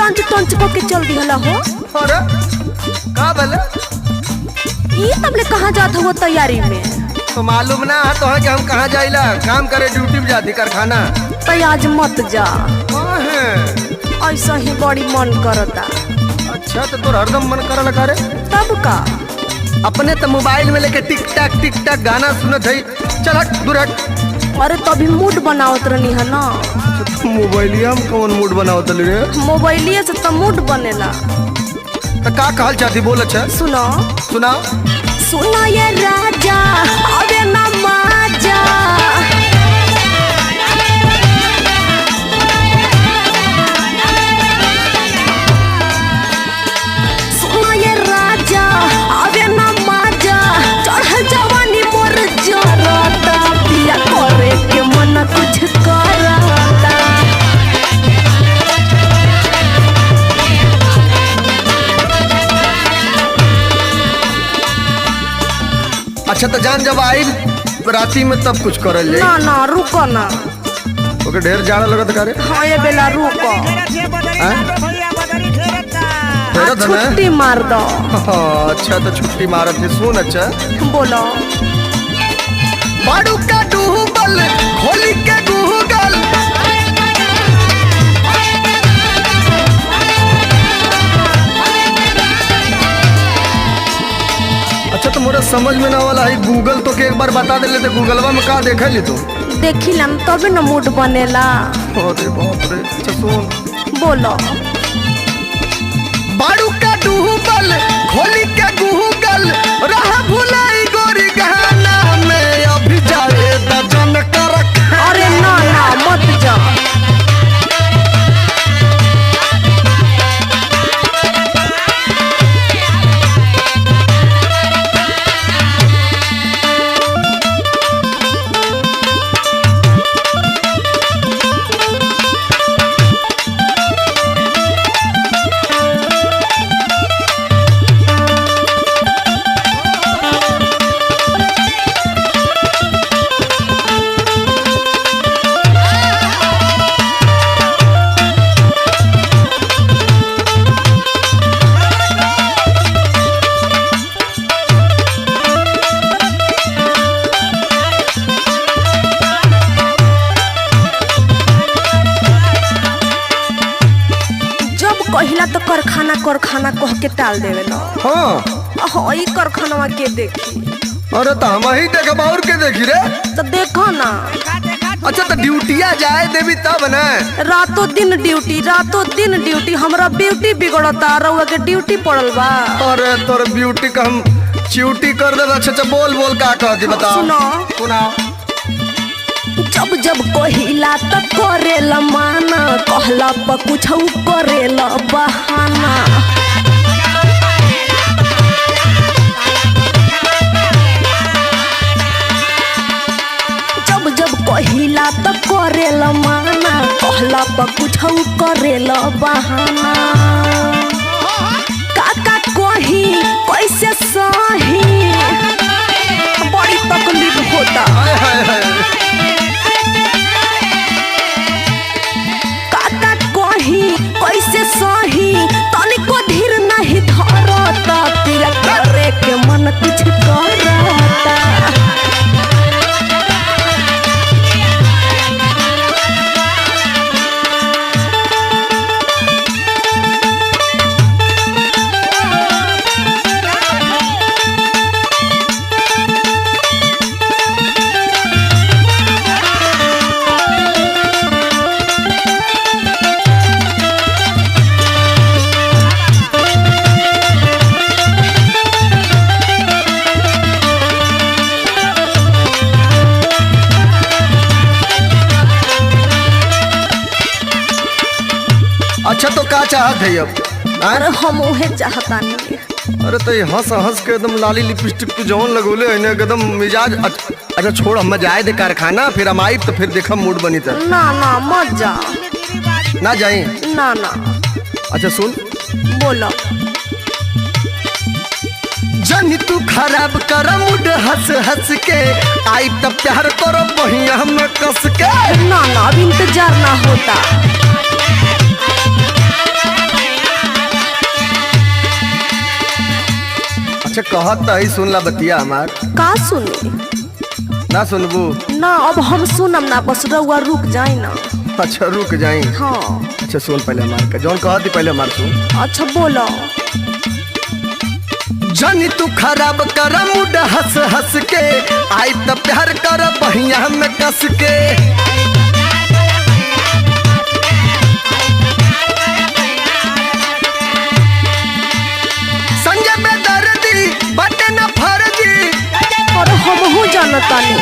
Lunch टंच को के चल दिहला हो। अरे का बोले ये तबले कहाँ जात हो तैयारी में? तो मालूम ना तो है कि हम कहाँ जाइला काम करे ड्यूटी पे जाती कारखाना। तो आज मत जा, है ऐसा ही बड़ी मन करता। अच्छा तो तोर हरदम मन करल करे तब का अपने तो मोबाइल में लेके टिक टाक गाना सुनत है। चल हट दूर हट। अरे तभी मूड बनावत रहनी है ना। मोबाइलिया में कौन मूड बनावत रे? मोबाइलिए से तो मूड बनेला। तो का कहल चाहती बोल। अच्छा सुनो सुनाओ। सुनो ये राजा अबे ना माजा, सुनो ये राजा अबे ना माजा, चढ़ जवानी मोर जरता, पिया करे के मन कुछ करता। अच्छा तो जान जब आई राती में तब कुछ करल जाई। ना ना रुको ना। ओके ढेर जाड़ा लगत करे। हाँ ये बेला रुको, छुट्टी मार दो। अच्छा तो छुट्टी मारत है। सुन अच्छा बोलो। बाड़ू का डूबल होली के गूगल, अच्छा तो मोरा समझ में ना वाला है गूगल तो के एक बार बता दे लेते गूगलवा में का देखा ली तो देखी लम तबे न मूड बनेला। अरे बाप रे। अच्छा सुन बोलो। बाड़ू का डूबल होली के गूगल, रहा भुलाई गोरी गहना में अभी जाए दजन कर। अरे ना ना मत जा। कहिला तो कारखाना कह के टाल देवे ना। हाँ ई कारखाना के देखी। अरे तो हम ही देख और के देखी रे। तो देखो ना। अच्छा तो ड्यूटिया जाए देवी तब न। रातों दिन ड्यूटी हमरा ब्यूटी बिगड़ता, रउआ के ड्यूटी पड़ल बा। अरे तोर ब्यूटी का हम च्यूटी कर दे। अच्छा बोल का कहती बताओ। सुनाओ। जब जब कहिला तो करेला माना, कहला पर कुछ करेला बहाना। जब जब कहिला तो करेला माना, कहला पर कुछ करेला बहाना। काका कही कैसे सही, बड़ी तकलीफ होता। कैसे सही तनिको धीर नहीं धरता, पिया करे के मन कुछ करता। अच्छा तो का चाहत है अब? अरे हम उहे चाहता नहीं। अरे तो हंस के एकदम लाली लिपस्टिक पे जौन लगोले है एकदम मिजाज। अच्छा छोड़ हम जाए दे कारखाना, फिर हम आई तो फिर देखम मूड बनी था। ना ना मत जा। ना जाए ना ना। अच्छा सुन बोलो। जनी तू खराब कर मूड हंस के, आई तब प्यार करो बहिया में कस के। ना ना अब इंतजार ना होता। अच्छा कहत ही सुन ला बतिया हमार। का सुनी? ना सुनबू? ना अब हम सुनम ना, बस रउआ रुक जाए ना। अच्छा रुक जाई। हाँ अच्छा सुन पहले हमार का जौन कहती पहले हमार सुन। अच्छा बोलो। जानी तू खराब कर मुड हंस हंस के, आई त प्यार कर बहिया में कस के। संजय बेदर्दी बटे न फर्जी, और हमहू जानतानी